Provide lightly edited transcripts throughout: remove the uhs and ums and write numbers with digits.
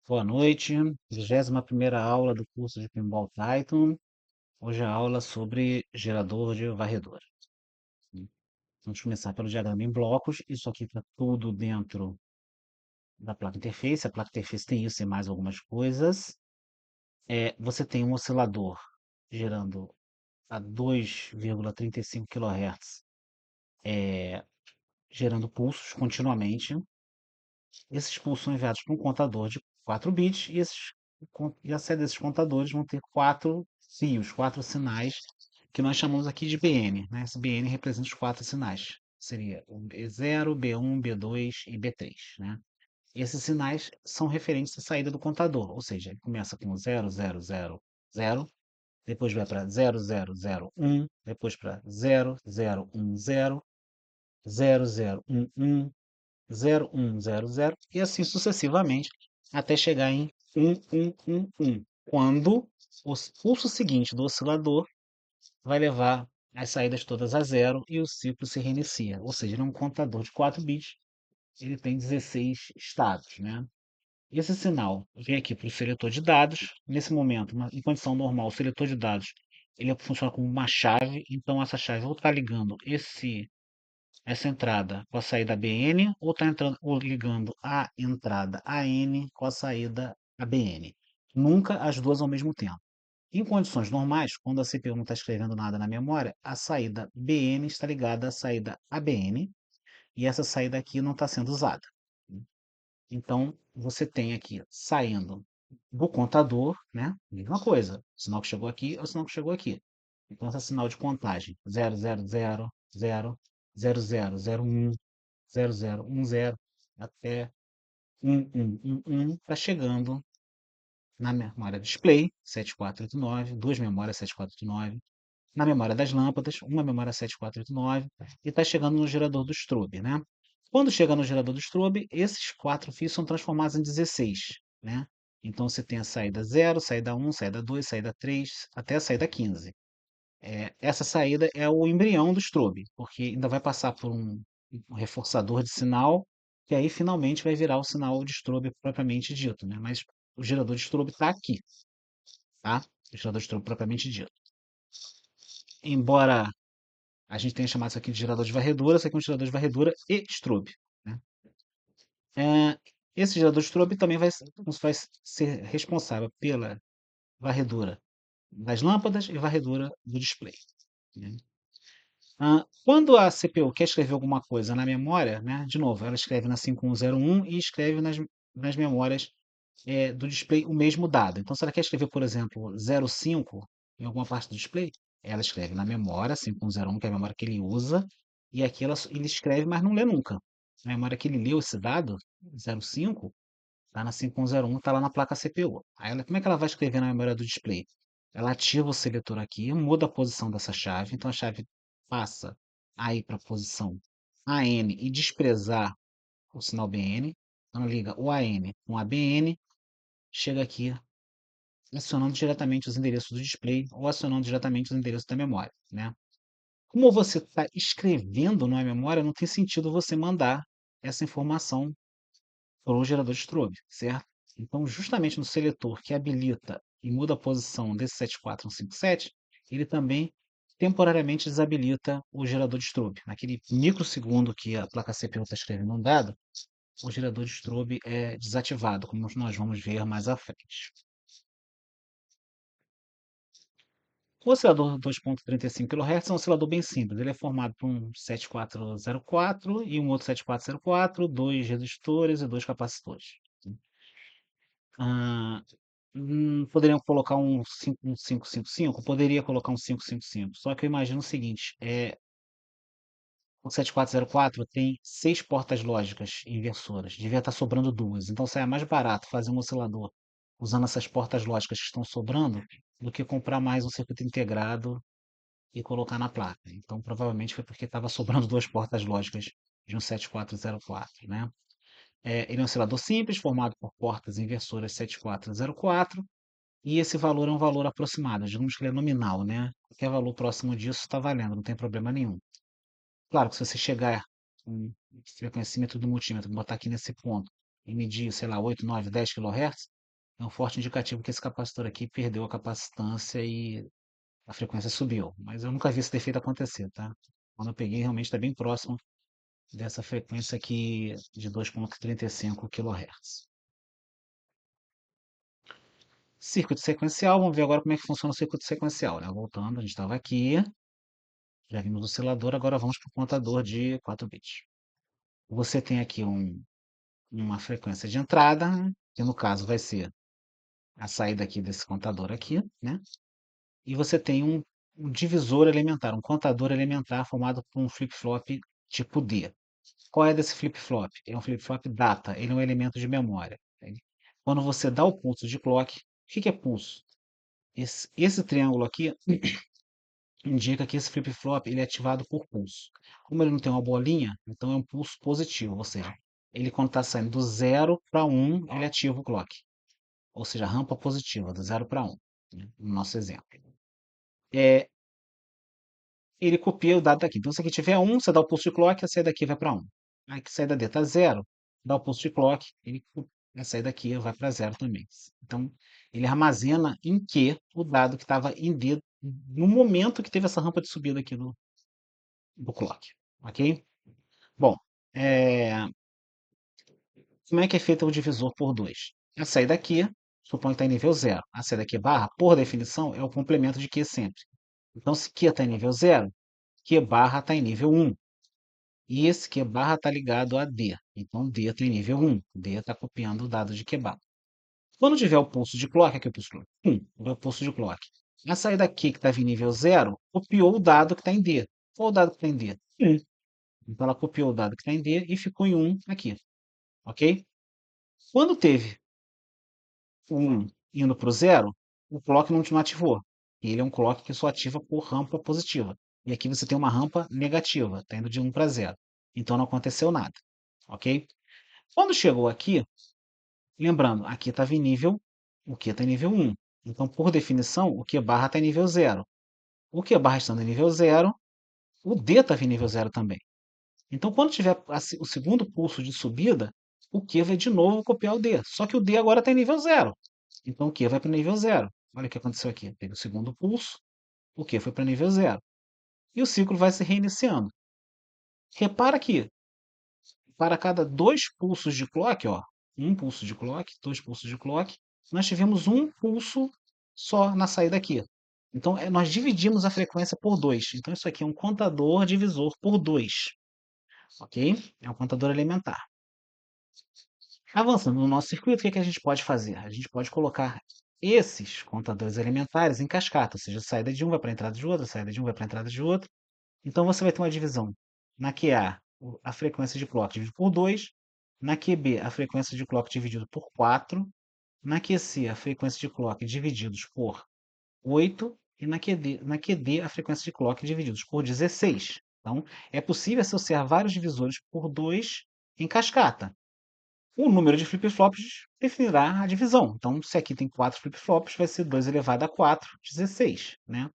Boa noite, 21ª aula do curso de Pinball Python. Hoje a aula sobre gerador de varredura. Vamos começar pelo diagrama em blocos. Isso aqui está tudo dentro da placa interface. A placa interface tem isso e mais algumas coisas. Você tem um oscilador gerando a 2,35 kHz, gerando pulsos continuamente. Esses pulsos são enviados para um contador de 4 bits e a saída desses contadores vão ter 4 fios, 4 sinais, que nós chamamos aqui de BN, né? Esse BN representa os 4 sinais. Seria o B0, B1, B2 e B3, né? Esses sinais são referentes à saída do contador, ou seja, ele começa com 0000, depois vai para 0001, depois para 0010, 0011, 0100 e assim sucessivamente até chegar em 1111, quando o pulso seguinte do oscilador vai levar as saídas todas a zero e o ciclo se reinicia. Ou seja, ele é um contador de 4 bits, ele tem 16 estados, né? Esse sinal vem aqui para o seletor de dados. Nesse momento, em condição normal, o seletor de dados ele funciona como uma chave. Então, essa chave ou está ligando essa entrada com a saída BN ou está entrando ou ligando a entrada AN com a saída ABN. Nunca as duas ao mesmo tempo. Em condições normais, quando a CPU não está escrevendo nada na memória, a saída BN está ligada à saída ABN e essa saída aqui não está sendo usada. Então, você tem aqui saindo do contador, né? Mesma coisa. O sinal que chegou aqui é o sinal que chegou aqui. Então, esse sinal de contagem 0000, 0001, 0010 até 1111 está chegando na memória display 7489, duas memórias 7489, na memória das lâmpadas, uma memória 7489 e está chegando no gerador do strobe, né? Quando chega no gerador do strobe, esses 4 fios são transformados em 16, né? Então você tem a saída 0, saída 1, saída 2, saída 3, até a saída 15. Essa saída é o embrião do strobe, porque ainda vai passar por um reforçador de sinal, que aí finalmente vai virar o sinal de strobe propriamente dito, né? Mas o gerador de strobe está aqui, tá? O gerador de strobe propriamente dito. Embora a gente tenha chamado isso aqui de gerador de varredura, isso aqui é um gerador de varredura e strobe, né? É, esse gerador de strobe também vai ser responsável pela varredura das lâmpadas e varredura do display, né? Quando a CPU quer escrever alguma coisa na memória, né, de novo, ela escreve na 5101 e escreve nas memórias do display o mesmo dado. Então, se ela quer escrever, por exemplo, 05 em alguma parte do display, ela escreve na memória 5101, que é a memória que ele usa, e aqui ele escreve, mas não lê nunca. A memória que ele leu esse dado, 05, está na 5101, está lá na placa CPU. Aí como é que ela vai escrever na memória do display? Ela ativa o seletor aqui, muda a posição dessa chave, então a chave passa a ir para a posição AN e desprezar o sinal BN. Então liga o AN com a BN, chega aqui acionando diretamente os endereços do display ou acionando diretamente os endereços da memória, né? Como você está escrevendo na memória, não tem sentido você mandar essa informação para o gerador de strobe, certo? Então, justamente no seletor que habilita e muda a posição desse 74157, ele também temporariamente desabilita o gerador de strobe. Naquele microsegundo que a placa CPU está escrevendo um dado, o gerador de strobe é desativado, como nós vamos ver mais à frente. O oscilador 2.35 kHz é um oscilador bem simples. Ele é formado por um 7404 e um outro 7404, dois resistores e dois capacitores. Ah, poderiam colocar um 555? Poderia colocar um 555. Só que eu imagino o seguinte: o 7404 tem 6 portas lógicas inversoras. Devia estar sobrando duas. Então sai mais barato fazer um oscilador usando essas portas lógicas que estão sobrando do que comprar mais um circuito integrado e colocar na placa. Então, provavelmente foi porque estava sobrando duas portas lógicas de um 7404, né? Ele é um oscilador simples, formado por portas inversoras 7404, e esse valor é um valor aproximado, digamos que ele é nominal, né? Qualquer valor próximo disso está valendo, não tem problema nenhum. Claro que se você chegar com o conhecimento do multímetro, botar aqui nesse ponto e medir, sei lá, 8, 9, 10 kHz, é um forte indicativo que esse capacitor aqui perdeu a capacitância e a frequência subiu. Mas eu nunca vi esse defeito acontecer, tá? Quando eu peguei, realmente está bem próximo dessa frequência aqui de 2,35 kHz. Circuito sequencial, vamos ver agora como é que funciona o circuito sequencial, né? Voltando, a gente estava aqui, já vimos o oscilador, agora vamos para o contador de 4 bits. Você tem aqui uma frequência de entrada, que no caso vai ser a saída aqui desse contador aqui, né? E você tem um divisor elementar, um contador elementar formado por um flip-flop tipo D. Qual é desse flip-flop? É um flip-flop data, ele é um elemento de memória. Quando você dá o pulso de clock, o que é pulso? Esse triângulo aqui indica que esse flip-flop ele é ativado por pulso. Como ele não tem uma bolinha, então é um pulso positivo, ou seja, ele quando está saindo do 0 para 1, ele ativa o clock. Ou seja, rampa positiva, do 0 para 1, né, no nosso exemplo. Ele copia o dado daqui. Então, se aqui tiver 1, você dá o pulso de clock, a saída daqui vai para 1. Aí que saída D está 0, dá o pulso de clock, a saída daqui vai para 0 também. Então, ele armazena em Q o dado que estava em D no momento que teve essa rampa de subida aqui do clock. Ok? Bom, como é que é feito o divisor por 2? A saída aqui, suponho que está em nível 0. A saída aqui barra, por definição, é o complemento de Q sempre. Então, se Q está em nível 0, Q barra está em nível 1. E esse Q barra está ligado a D. Então, D está em nível 1. D está copiando o dado de Q barra. Quando tiver o pulso de clock, aqui o pulso de clock, o pulso de clock. A saída aqui que estava em nível 0, copiou o dado que está em D. Qual o dado que está em D? 1. Então, ela copiou o dado que está em D e ficou em 1 aqui. Ok? Quando teve o 1 indo para o 0, o clock não ativou. Ele é um clock que só ativa por rampa positiva. E aqui você tem uma rampa negativa, está indo de 1 para 0. Então não aconteceu nada. Ok? Quando chegou aqui, lembrando, aqui estava em nível, o Q está em nível 1. Então, por definição, o Q barra está em nível 0. O Q barra estando em nível 0, o D estava em nível 0 também. Então, quando tiver o segundo pulso de subida, o Q vai de novo copiar o D. Só que o D agora está em nível 0. Então, o Q vai para o nível 0. Olha o que aconteceu aqui. Teve o segundo pulso, o Q foi para nível 0. E o ciclo vai se reiniciando. Repara que para cada 2 pulsos de clock, ó, um pulso de clock, 2 pulsos de clock, nós tivemos um pulso só na saída aqui. Então, nós dividimos a frequência por 2. Então, isso aqui é um contador divisor por 2. Ok? É um contador elementar. Avançando no nosso circuito, o que a gente pode fazer? A gente pode colocar esses contadores elementares em cascata, ou seja, a saída de um vai para a entrada de outro, a saída de um vai para a entrada de outro. Então, você vai ter uma divisão na QA, a frequência de clock dividido por 2, na QB, a frequência de clock dividido por 4, na QC, a frequência de clock divididos por 8, e na QD, a frequência de clock divididos por 16. Então, é possível associar vários divisores por 2 em cascata. O número de flip-flops definirá a divisão. Então, se aqui tem 4 flip-flops, vai ser 2 elevado a 4, 16. Né?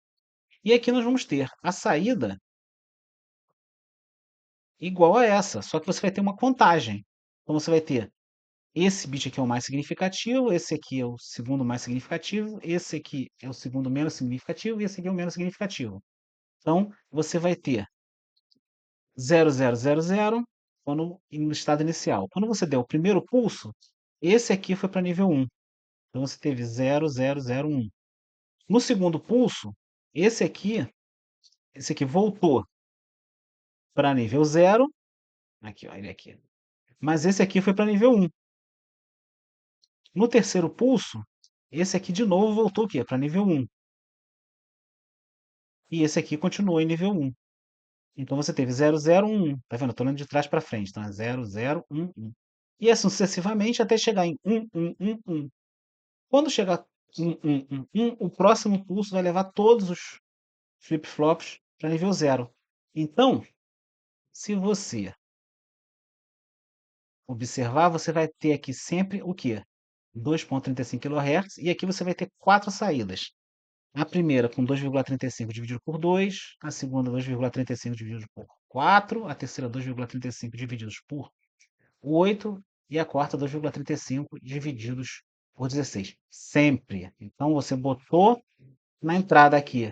E aqui nós vamos ter a saída igual a essa, só que você vai ter uma contagem. Então, você vai ter esse bit aqui é o mais significativo, esse aqui é o segundo mais significativo, esse aqui é o segundo menos significativo e esse aqui é o menos significativo. Então, você vai ter 0000 no estado inicial. Quando você der o primeiro pulso, esse aqui foi para nível 1. Então, você teve 0001. No segundo pulso, esse aqui voltou para nível 0. Aqui, ó, ele aqui. Mas esse aqui foi para nível 1. No terceiro pulso, esse aqui de novo voltou o quê? Para nível 1. E esse aqui continuou em nível 1. Então você teve 0011. Tá vendo? Eu tô lendo de trás para frente. Então é 0011. E assim sucessivamente até chegar em 1111. Quando chegar 1111, o próximo pulso vai levar todos os flip-flops para nível 0. Então, se você observar, você vai ter aqui sempre o quê? 2,35 kHz. E aqui você vai ter 4 saídas. A primeira com 2,35 dividido por 2, a segunda 2,35 dividido por 4, a terceira 2,35 divididos por 8 e a quarta 2,35 divididos por 16. Sempre. Então, você botou na entrada aqui,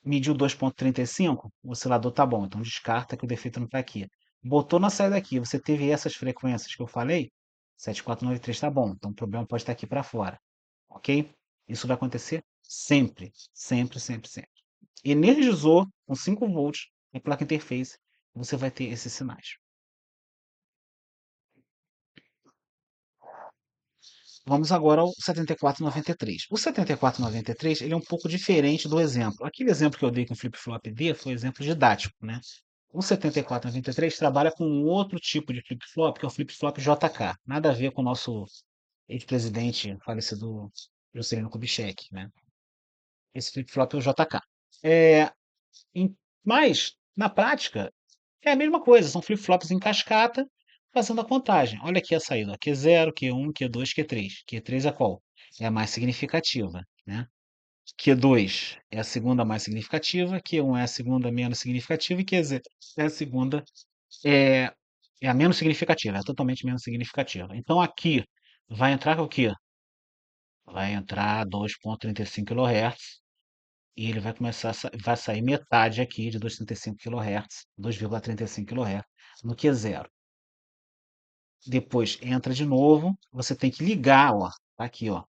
mediu 2,35, o oscilador tá bom, então descarta que o defeito não está aqui. Botou na saída aqui, você teve essas frequências que eu falei, 7493 tá bom, então o problema pode estar aqui para fora, ok? Isso vai acontecer sempre, sempre, sempre, sempre. Energizou com 5 volts a placa interface, você vai ter esses sinais. Vamos agora ao 7493. O 7493 ele é um pouco diferente do exemplo. Aquele exemplo que eu dei com flip-flop D foi um exemplo didático, né? O 7493 trabalha com um outro tipo de flip-flop, que é o flip-flop JK. Nada a ver com o nosso ex-presidente falecido Juscelino Kubitschek, né? Esse flip-flop é o JK. É, mas, na prática, é a mesma coisa. São flip-flops em cascata, fazendo a contagem. Olha aqui a saída. Q0, Q1, Q2, Q3. Q3 é qual? É a mais significativa, né? Q2 é a segunda mais significativa, Q1 é a segunda menos significativa e Q0 é a segunda é, é a menos significativa, é totalmente menos significativa. Então aqui vai entrar o quê? Vai entrar 2,35 kHz e ele vai começar vai sair metade aqui de 2,35 kHz, 2,35 kHz no Q0. Depois entra de novo, você tem que ligar, ó, tá aqui, ó.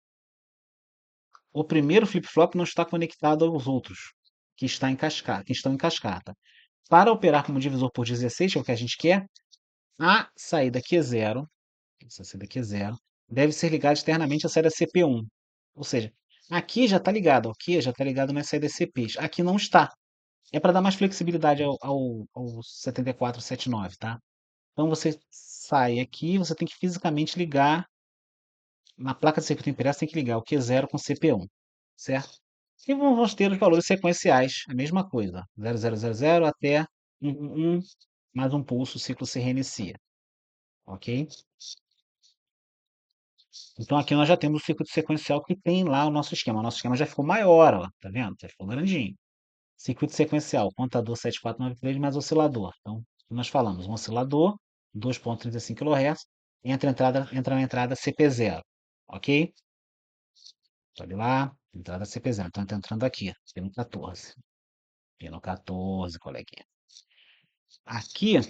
O primeiro flip-flop não está conectado aos outros, que estão em cascata. Para operar como divisor por 16, que é o que a gente quer, a saída Q0, essa saída Q0, deve ser ligada externamente à saída CP1. Ou seja, aqui já está ligado, aqui já está ligado nas saídas CPs. Aqui não está. É para dar mais flexibilidade ao 7479, tá? Então você sai aqui, você tem que fisicamente ligar na placa de circuito impresso, tem que ligar o Q0 com CP1, certo? E vamos ter os valores sequenciais, a mesma coisa, 0000 até 111, mais um pulso, o ciclo se reinicia, ok? Então aqui nós já temos o circuito sequencial que tem lá o nosso esquema. O nosso esquema já ficou maior, ó, tá vendo? Já ficou grandinho. Circuito sequencial, contador 7493 mais oscilador. Então, nós falamos, um oscilador, 2,35 kHz, entra na entrada CP0, ok? Olha lá, entrada CP0. Então, está entrando aqui, pino 14. Pino 14, coleguinha. Aqui,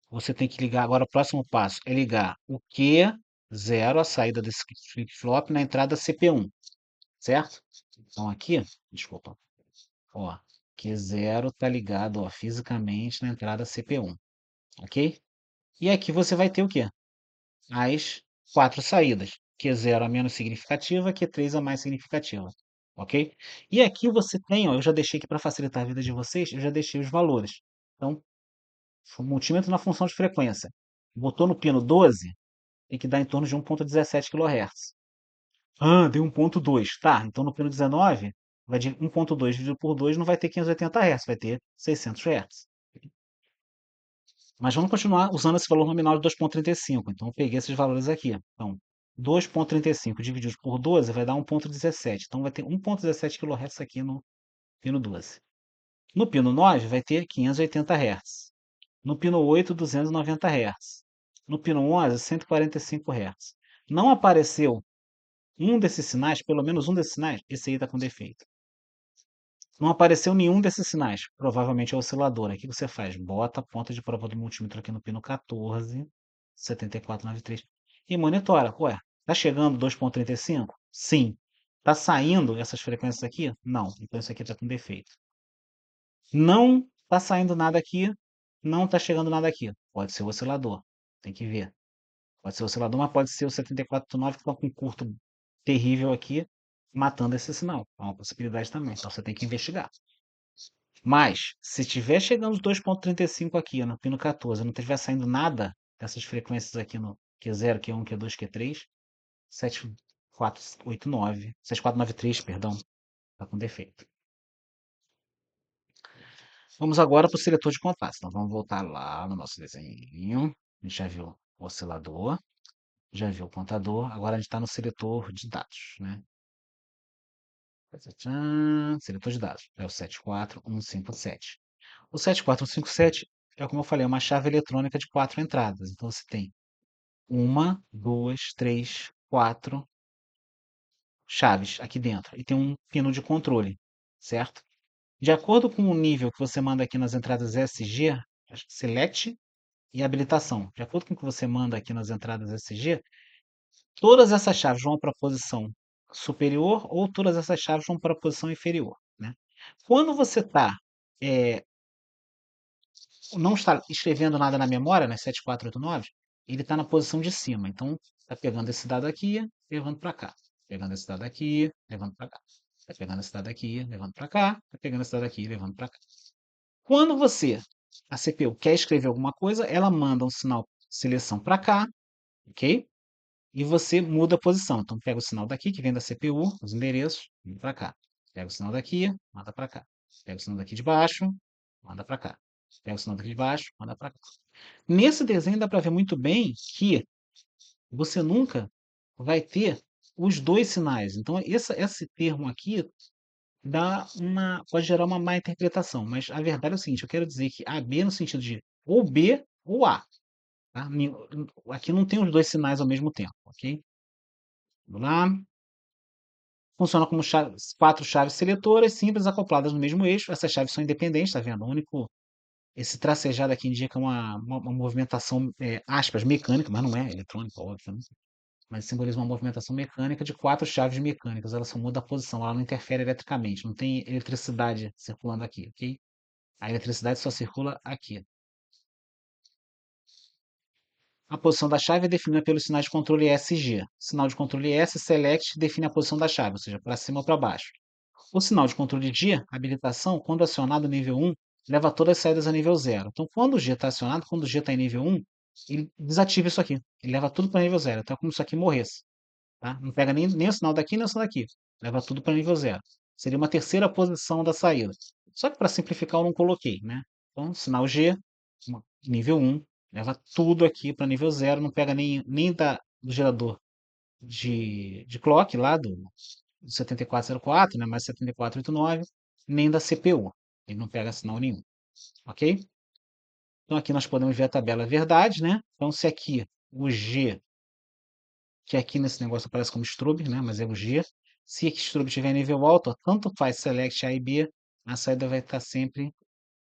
você tem que ligar, agora o próximo passo é ligar o Q0, a saída desse flip-flop, na entrada CP1, certo? Então, aqui, desculpa, ó, Q0 está ligado, ó, fisicamente na entrada CP1, ok? E aqui você vai ter o quê? As 4 saídas. Q0 a menos significativa, Q3 a mais significativa. Ok? E aqui você tem, ó, eu já deixei aqui para facilitar a vida de vocês, eu já deixei os valores. Então, o multímetro na função de frequência. Botou no pino 12, tem que dar em torno de 1,17 kHz. Ah, deu 1,2. Tá, então no pino 19, vai de 1,2 dividido por 2 não vai ter 580 Hz, vai ter 600 Hz. Mas vamos continuar usando esse valor nominal de 2,35. Então, eu peguei esses valores aqui. Então, 2,35 dividido por 12 vai dar 1,17. Então, vai ter 1,17 kHz aqui no pino 12. No pino 9, vai ter 580 Hz. No pino 8, 290 Hz. No pino 11, 145 Hz. Não apareceu um desses sinais, pelo menos um desses sinais, esse aí está com defeito. Não apareceu nenhum desses sinais. Provavelmente é oscilador. Aí o que você faz? Bota a ponta de prova do multímetro aqui no pino 14, 7493 e monitora. Ué, tá chegando 2,35? Sim. Tá saindo essas frequências aqui? Não. Então isso aqui está com defeito. Não tá saindo nada aqui. Não tá chegando nada aqui. Pode ser o oscilador. Tem que ver. Pode ser o oscilador, mas pode ser o 7489 que está com um curto terrível aqui, matando esse sinal. É uma possibilidade também. Então você tem que investigar. Mas, se estiver chegando os 2,35 aqui no pino 14, não estiver saindo nada dessas frequências aqui no Q0, Q1, Q2, Q3, 7489, 7493, perdão, está com defeito. Vamos agora para o seletor de contatos. Então, vamos voltar lá no nosso desenho. A gente já viu o oscilador, já viu o contador, agora a gente está no seletor de dados, né? Seletor de dados, é o 74157. O 74157 é, como eu falei, uma chave eletrônica de 4 entradas. Então você tem uma, duas, três, quatro chaves aqui dentro. E tem um pino de controle, certo? De acordo com o nível que você manda aqui nas entradas SG, Select e habilitação. De acordo com o que você manda aqui nas entradas SG, todas essas chaves vão para a posição superior ou todas essas chaves vão para a posição inferior, né? Quando você não está escrevendo nada na memória, nas 7489, ele está na posição de cima. Então, está pegando esse dado aqui, levando para cá. Pegando esse dado aqui, levando para cá. Está pegando esse dado aqui, levando para cá. Está pegando esse dado aqui, levando para cá. Quando você, a CPU, quer escrever alguma coisa, ela manda um sinal seleção para cá, ok? E você muda a posição. Então, pega o sinal daqui, que vem da CPU, os endereços, manda para cá. Pega o sinal daqui, manda para cá. Pega o sinal daqui de baixo, manda para cá. Pega o sinal daqui de baixo, manda para cá. Nesse desenho dá para ver muito bem que você nunca vai ter os dois sinais. Então, esse termo aqui pode gerar uma má interpretação, mas a verdade é o seguinte, eu quero dizer que AB no sentido de ou B ou A. Tá? Aqui não tem os dois sinais ao mesmo tempo, ok? Vamos lá. Funciona como quatro chaves seletoras simples acopladas no mesmo eixo. Essas chaves são independentes, tá vendo? Esse tracejado aqui indica uma movimentação, aspas, mecânica, mas não é eletrônica, óbvio, né? Mas simboliza uma movimentação mecânica de quatro chaves mecânicas. Ela só muda a posição, ela não interfere eletricamente, não tem eletricidade circulando aqui, ok? A eletricidade só circula aqui. A posição da chave é definida pelos sinais de controle S e G. O sinal de controle S, select, define a posição da chave, ou seja, para cima ou para baixo. O sinal de controle G, habilitação, quando acionado nível 1, leva todas as saídas a nível 0. Então, quando o G está acionado, quando o G está em nível 1, ele desativa isso aqui. Ele leva tudo para nível 0. Então, é como se isso aqui morresse. Tá? Não pega nem o sinal daqui, nem o sinal daqui. Leva tudo para nível 0. Seria uma terceira posição da saída. Só que para simplificar eu não coloquei, né? Então, sinal G, nível 1, leva tudo aqui para nível 0, não pega nem do gerador de clock lá do 7404, né, mais 7489, nem da CPU. Ele não pega sinal nenhum, ok? Então aqui nós podemos ver a tabela verdade, né? Então se aqui o G, que aqui nesse negócio aparece como strobe, né, mas é o G, se aqui strobe tiver nível alto, ó, tanto faz select A e B, a saída vai estar sempre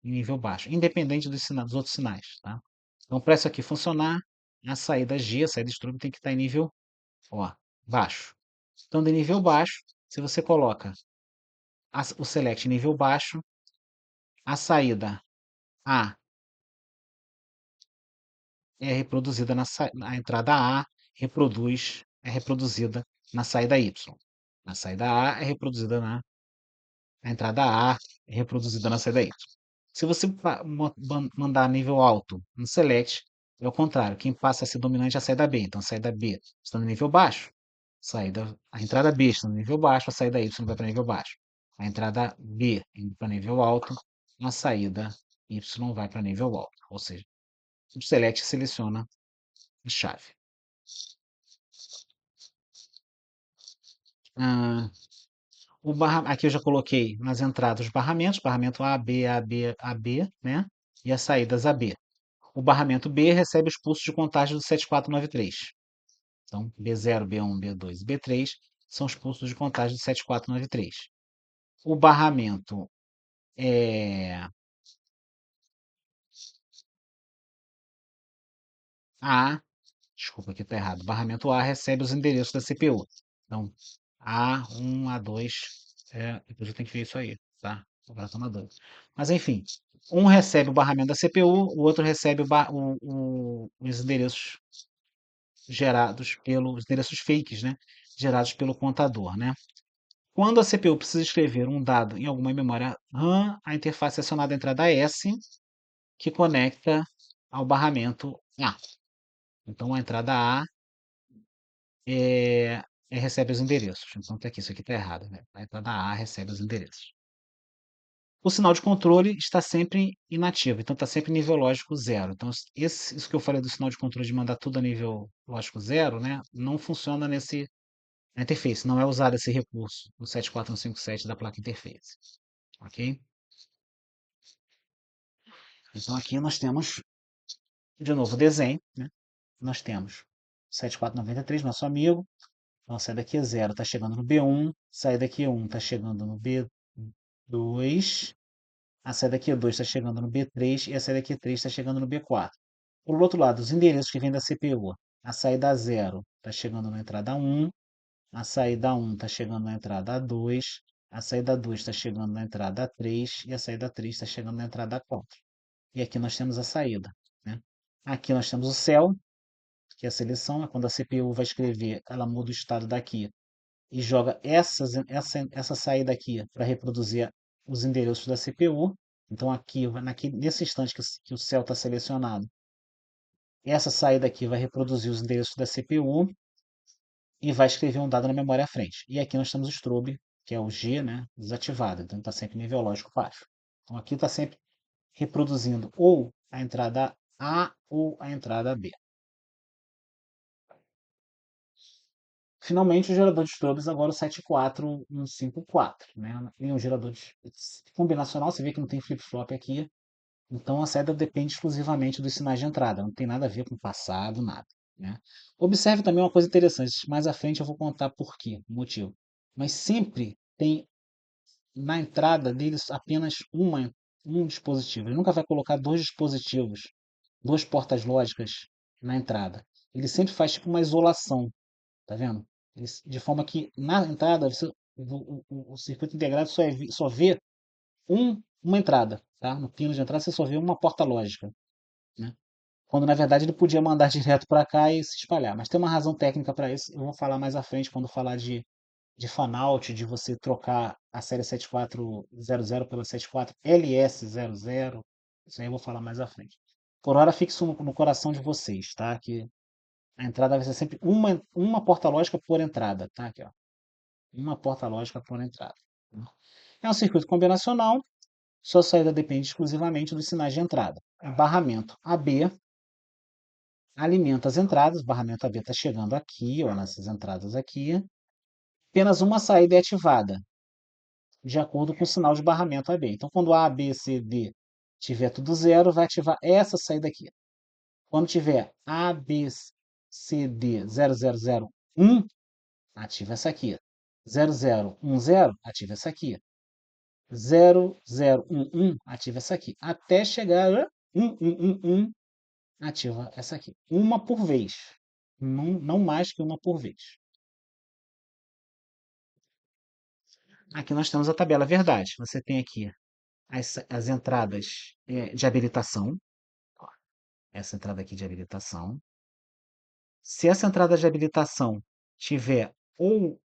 em nível baixo, independente dos outros sinais, tá? Então para isso aqui funcionar, a saída G, a saída strobe tem que estar em nível, ó, baixo. Então de nível baixo, se você coloca o select nível baixo, a saída A é reproduzida na entrada A, é reproduzida na saída Y. A saída A é reproduzida a entrada A, é reproduzida na saída Y. Se você mandar nível alto no select, é o contrário. Quem passa a ser dominante é a saída B. Então, a saída B está no nível baixo. A entrada B está no nível baixo, a saída Y vai para nível baixo. A entrada B indo para nível alto, a saída Y vai para nível alto. Ou seja, o select seleciona a chave. Ah, aqui eu já coloquei nas entradas os barramentos, barramento A, B, A, B, A, B, né? E as saídas AB. O barramento B recebe os pulsos de contagem do 7493. Então, B0, B1, B2 e B3 são os pulsos de contagem do 7493. O barramento A, desculpa aqui está errado, o barramento A recebe os endereços da CPU. Então, A1, A2, depois eu tenho que ver isso aí, tá? Agora estou na dúvida. Mas enfim, um recebe o barramento da CPU, o outro recebe os endereços os endereços fakes, né? Gerados pelo contador, né? Quando a CPU precisa escrever um dado em alguma memória RAM, a interface é acionada a entrada S, que conecta ao barramento A. Então, a entrada A recebe os endereços. Então, tá aqui, isso aqui está errado, né? A entrada A recebe os endereços. O sinal de controle está sempre inativo, então está sempre nível lógico zero. Então, isso que eu falei do sinal de controle de mandar tudo a nível lógico zero, né? Não funciona na interface, não é usado esse recurso no 74157 da placa interface. Ok? Então, aqui nós temos, de novo, o desenho, né? Nós temos 7493, nosso amigo. Então, a saída aqui é 0, está chegando no B1. Saída aqui é 1, está chegando no B2. A saída aqui é 2, está chegando no B3. E a saída aqui é 3, está chegando no B4. Por outro lado, os endereços que vêm da CPU. A saída 0 está chegando na entrada 1. A saída 1 está chegando na entrada 2. A saída 2 está chegando na entrada 3. E a saída 3 está chegando na entrada 4. E aqui nós temos a saída, né? Aqui nós temos o céu, que é a seleção, é quando a CPU vai escrever, ela muda o estado daqui e joga essa saída aqui para reproduzir os endereços da CPU. Então aqui, nesse instante que o céu está selecionado, essa saída aqui vai reproduzir os endereços da CPU e vai escrever um dado na memória à frente. E aqui nós temos o strobe, que é o G, né, desativado, então está sempre nível lógico baixo. Então aqui está sempre reproduzindo ou a entrada A ou a entrada B. Finalmente, o gerador de strobes agora o 74154, né? Tem um gerador de combinacional, você vê que não tem flip-flop aqui, então a saída depende exclusivamente dos sinais de entrada, não tem nada a ver com o passado, nada, né? Observe também uma coisa interessante, mais à frente eu vou contar por quê, o motivo. Mas sempre tem na entrada deles apenas um dispositivo. Ele nunca vai colocar dois dispositivos, duas portas lógicas na entrada. Ele sempre faz tipo uma isolação, tá vendo? De forma que na entrada o circuito integrado só vê uma entrada, tá? No pino de entrada você só vê uma porta lógica, né? Quando na verdade ele podia mandar direto para cá e se espalhar. Mas tem uma razão técnica para isso, eu vou falar mais à frente quando falar de fan-out, de você trocar a série 7400 pela 74LS00. Isso aí eu vou falar mais à frente. Por hora, fixo no coração de vocês, tá? Que a entrada vai ser sempre uma porta lógica por entrada, tá? Aqui, ó. Uma porta lógica por entrada. É um circuito combinacional, sua saída depende exclusivamente dos sinais de entrada. Barramento AB alimenta as entradas, barramento AB está chegando aqui, ó, nessas entradas aqui. Apenas uma saída é ativada, de acordo com o sinal de barramento AB. Então, quando A, B, C, D tiver tudo zero, vai ativar essa saída aqui. Quando tiver A, B, C, D 0001, ativa essa aqui. 0010, ativa essa aqui. 0011, ativa essa aqui. Até chegar a 1111, ativa essa aqui. Uma por vez. Não mais que uma por vez. Aqui nós temos a tabela verdade. Você tem aqui as entradas de habilitação. Essa entrada aqui de habilitação. Se essa entrada de habilitação tiver ou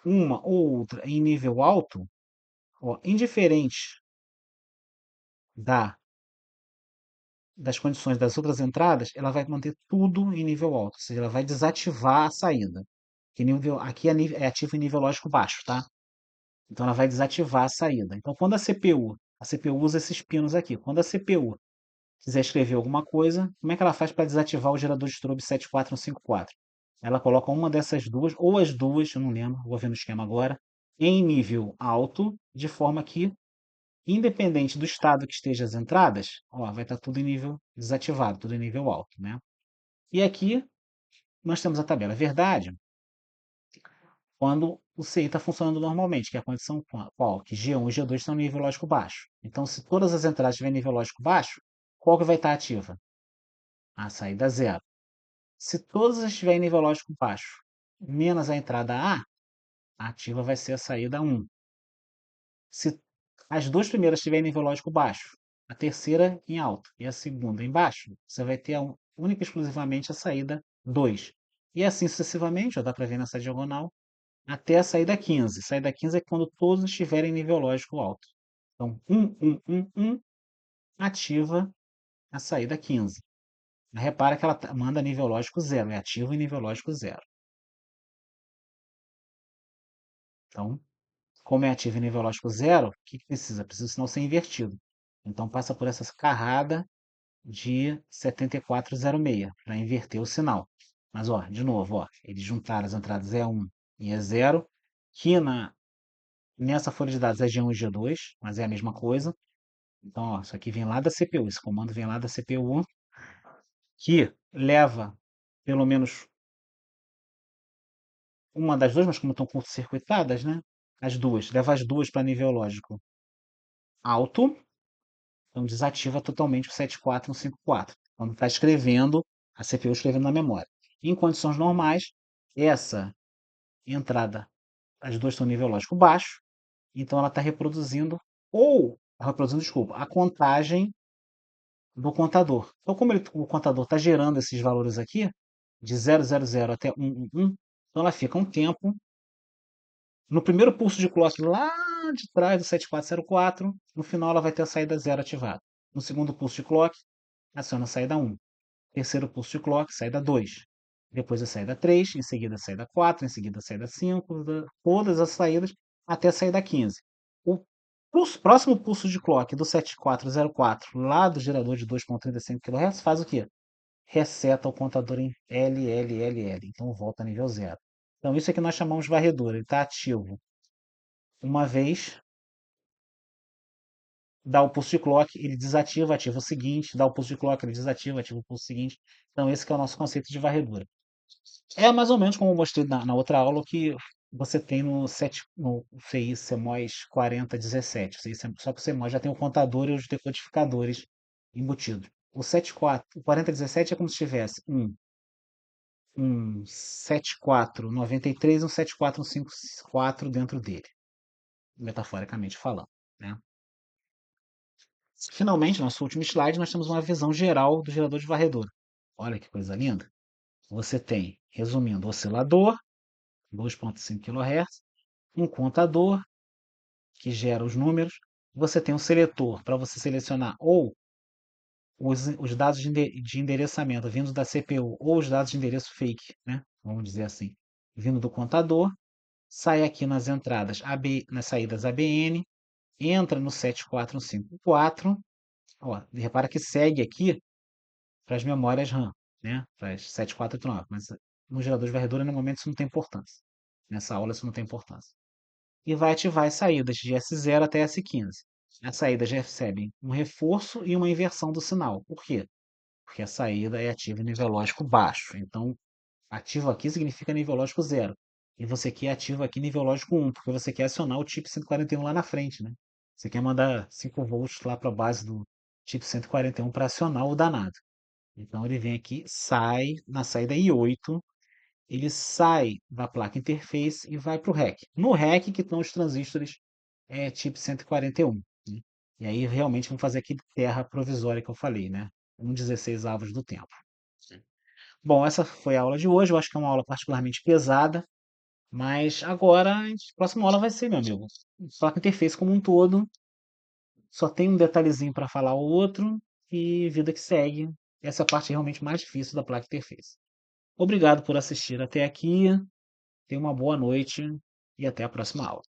uma ou outra em nível alto, ó, indiferente das condições das outras entradas, ela vai manter tudo em nível alto, ou seja, ela vai desativar a saída. Aqui é ativo em nível lógico baixo, tá? Então ela vai desativar a saída. Então quando a CPU usa esses pinos aqui, quando a CPU quiser escrever alguma coisa, como é que ela faz para desativar o gerador de strobe 7454? Ela coloca uma dessas duas, ou as duas, eu não lembro, vou ver no esquema agora, em nível alto, de forma que, independente do estado que esteja as entradas, ó, vai estar tudo em nível desativado, tudo em nível alto, né? E aqui nós temos a tabela verdade, quando o CI está funcionando normalmente, que é a condição qual? Que G1 e G2 estão em nível lógico baixo. Então, se todas as entradas estiverem em nível lógico baixo, qual que vai estar ativa? A saída zero. Se todas estiverem em nível lógico baixo, menos a entrada A, a ativa vai ser a saída 1. Se as duas primeiras estiverem em nível lógico baixo, a terceira em alto e a segunda em baixo, você vai ter única e exclusivamente a saída 2. E assim sucessivamente, ó, dá para ver nessa diagonal, até a saída 15. Saída 15 é quando todos estiverem em nível lógico alto. Então, 1 ativa a saída 15. Repara que ela manda nível lógico 0, é ativo em nível lógico 0. Então, como é ativo em nível lógico 0, o que precisa? Precisa o sinal ser invertido. Então, passa por essa carrada de 7406 para inverter o sinal. Mas, ó, de novo, ó, eles juntaram as entradas E1 e E0, que nessa folha de dados é G1 e G2, mas é a mesma coisa. Então, ó, isso aqui vem lá da CPU, esse comando vem lá da CPU, que leva pelo menos uma das duas, mas como estão curto-circuitadas, né? As duas, leva as duas para nível lógico alto, então desativa totalmente o 74154, quando está escrevendo, a CPU escrevendo na memória. Em condições normais, essa entrada, as duas estão em nível lógico baixo, então ela está reproduzindo, desculpa, a contagem do contador. Então, como o contador está gerando esses valores aqui, de 000 até 111, então ela fica um tempo no primeiro pulso de clock lá de trás do 7404, no final ela vai ter a saída 0 ativada. No segundo pulso de clock, aciona a saída 1. Terceiro pulso de clock, saída 2. Depois a saída 3, em seguida a saída 4, em seguida a saída 5, todas as saídas até a saída 15. O próximo pulso de clock do 7404, lá do gerador de 2,35 kHz, faz o quê? Reseta o contador em LLLL, então volta a nível 0. Então isso é que nós chamamos de varredura, ele está ativo uma vez, dá o pulso de clock, ele desativa, ativa o seguinte, dá o pulso de clock, ele desativa, ativa o pulso seguinte. Então esse que é o nosso conceito de varredura. É mais ou menos como eu mostrei na outra aula que você tem no FEI CMOS 4017. Só que o CMOS já tem o contador e os decodificadores embutidos. O 4017 é como se tivesse um 7493 e um 74154 dentro dele, metaforicamente falando, né? Finalmente, nosso último slide, nós temos uma visão geral do gerador de varredura. Olha que coisa linda. Você tem, resumindo, oscilador, 2,5 kHz, um contador, que gera os números. Você tem um seletor para você selecionar ou os dados de endereçamento vindos da CPU ou os dados de endereço fake, né? Vamos dizer assim, vindo do contador. Sai aqui nas entradas, nas saídas ABN, entra no 7454. Ó, repara que segue aqui para as memórias RAM, né? Para as 7489. Mas no gerador de varredura, no momento, isso não tem importância. Nessa aula, isso não tem importância. E vai ativar as saídas de S0 até S15. As saídas já recebem um reforço e uma inversão do sinal. Por quê? Porque a saída é ativa em nível lógico baixo. Então, ativo aqui significa nível lógico 0. E você quer ativo aqui nível lógico 1, porque você quer acionar o chip 141 lá na frente, né? Você quer mandar 5 volts lá para a base do chip 141 para acionar o danado. Então ele vem aqui, sai na saída I8, ele sai da placa interface e vai para o REC. No REC que estão os transistores tipo 141. Né? E aí realmente vamos fazer aqui terra provisória que eu falei, né? 1/16 avos do tempo. Bom, essa foi a aula de hoje. Eu acho que é uma aula particularmente pesada, mas agora a próxima aula vai ser, meu amigo, placa interface como um todo. Só tem um detalhezinho para falar o outro e vida que segue. Essa é a parte realmente mais difícil da placa interface. Obrigado por assistir até aqui. Tenha uma boa noite e até a próxima aula.